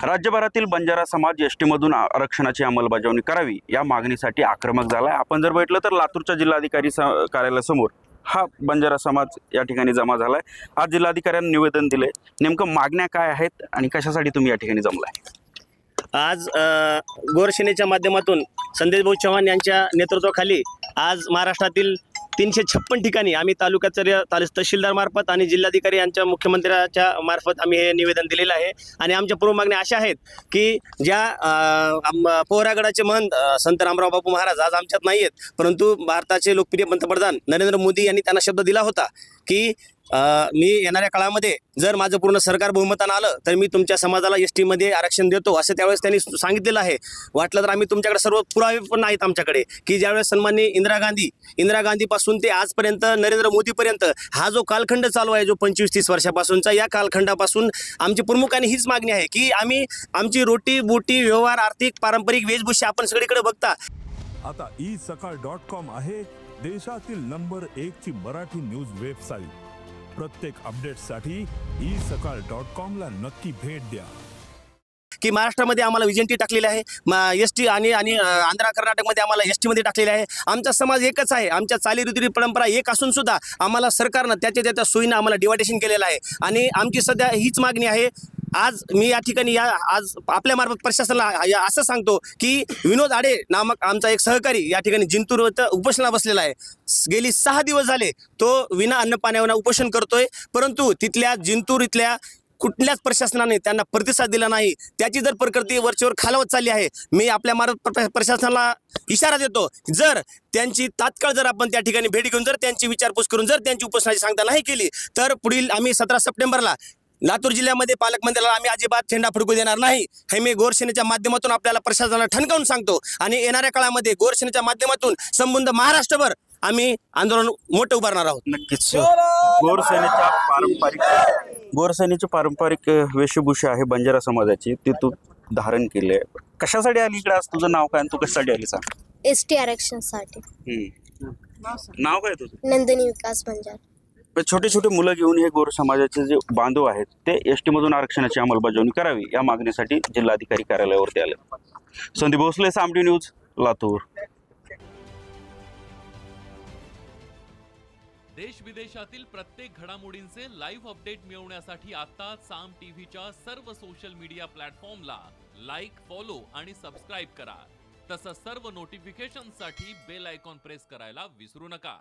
राज्यभरातील बंजारा समाज एसटीमधून आरक्षणाची अंमलबजावणी करावी या मागणीसाठी आक्रमक झाला आहे। आपण जर बघितलं तर लातूरच्या जिल्हाधिकारी कार्यालयासमोर हा बंजारा समाज या ठिकाणी जमा झाला आहे। आज जिल्हाधिकाऱ्यांनी निवेदन दिले, नेमकं मागण्या काय आहेत आणि कशासाठी तुम्ही या ठिकाणी जमलाय? आज गोरसेनेच्या माध्यमातून संदेश भाऊ चव्हाण यांच्या नेतृत्वाखाली आज महाराष्ट्रातील 356 ठिकाणी आम्ही तालुक्याच्या तहसीलदार मार्फत आणि जिल्हाधिकारी यांच्या मुख्यमंत्र्यांच्या मार्फत आम्ही हे निवेदन दिलेलं आहे। आणि आमच्या प्रमुख मागण्या अशा आहेत की ज्या पोहरागडाचे महंत संत रामराव बापू महाराज आज आमच्यात नाही आहेत, परंतु भारताचे लोकप्रिय पंतप्रधान नरेंद्र मोदी यांनी त्यांना शब्द दिला होता की मी येणाऱ्या काळामध्ये जर माझं पूर्ण सरकार बहुमतानं आलं तर मी तुमच्या समाजाला एस टीमध्ये आरक्षण देतो, असं त्यावेळेस त्यांनी सांगितलेलं आहे। वाटलं तर आम्ही तुमच्याकडे सर्व पुरावे पण आहेत आमच्याकडे की ज्यावेळेस सन्माननीय इंदिरा गांधीपासून ते आजपर्यंत नरेंद्र मोदीपर्यंत हा जो कालखंड चालू आहे, जो 25-30 वर्षापासूनचा, या कालखंडापासून आमची प्रमुखाने हीच मागणी आहे की आमची रोटी बोटी व्यवहार आर्थिक पारंपरिक वेशभूषा आपण सगळीकडे बघता। आता isakal.com आहे देशातील नंबर 1 ची मराठी न्यूज वेबसाईट। प्रत्येक अपडेटसाठी isakal.com ला नक्की भेट द्या। की महाराष्ट्रामध्ये आम्हाला विजंटी टाकलेली आहे, एस टी आणि आंध्र कर्नाटकमध्ये आम्हाला एस टीमध्ये टाकलेले आहे। आमचा समाज एकच आहे, आमच्या चालीरीती परंपरा एक असून सुद्धा आम्हाला सरकारनं त्याच्या सोयीनं आम्हाला डिवायडेशन केलेलं आहे। आणि आमची सध्या हीच मागणी आहे। आज मी या ठिकाणी आज आपल्या मार्फत प्रशासनाला असं सांगतो की विनोद आडे नामक आमचा एक सहकारी या ठिकाणी जिंतूर उपोषणाला बसलेला आहे। गेली 6 दिवस झाले तो विना अन्न पाण्यावर उपोषण करतोय, परंतु तिथल्या जिंतूर इथल्या कुठल्याच प्रशासनाने त्यांना प्रतिसाद दिला नाही। त्याची जर प्रकृती वरचेवर खालवत चालली आहे। मी आपल्या मार्फत प्रशासनाला इशारा देतो, जर त्यांची तात्काळ जर आपण त्या ठिकाणी भेट घेऊन जर त्यांची विचारपूस करून जर त्यांची उपोषणाची सांगता नाही केली तर पुढील आम्ही 17 सप्टेंबरला लातूर जिल्ह्यामध्ये पालकमंत्र्याला आम्ही अजिबात झेंडा फडकू देणार नाही, हे मी गोरसेनेच्या माध्यमातून आपल्याला प्रशासनाला ठणकावून सांगतो। आणि येणाऱ्या काळामध्ये गोरसेनेच्या माध्यमातून संबंध महाराष्ट्रभर आम्ही आंदोलन मोठं उभारणार आहोत। नक्कीच गोरसेनेची पारंपरिक वेशभूषा आहे बंजारा समाजाची, ती तू धारण केली आहे। कशासाठी आली इकडे? आज तुझं नाव काय आणि तू कशासाठी आली सांग? एसटी आरक्षणासाठी। नाव काय तुझं? नंदिनी विकास बंजार। छोटे छोटे मुलं घेऊन हे गोर समाजाचे जे बांधव आहेत ते एसटी मधून आरक्षणाची अंमलबजावणी करावी या मागणीसाठी जिल्हाधिकारी कार्यालयावरती आले। संदीप भोसले, सामटी न्यूज, लातूर। देश विदेशातील प्रत्येक घडामोडींचे लाईव्ह अपडेट मिळवण्यासाठी आता साम टीव्हीच्या सर्व सोशल मीडिया प्लॅटफॉर्मला लाईक, फॉलो आणि सबस्क्राईब करा। तसंच सर्व नोटिफिकेशनसाठी बेल आयकॉन प्रेस करायला विसरू नका।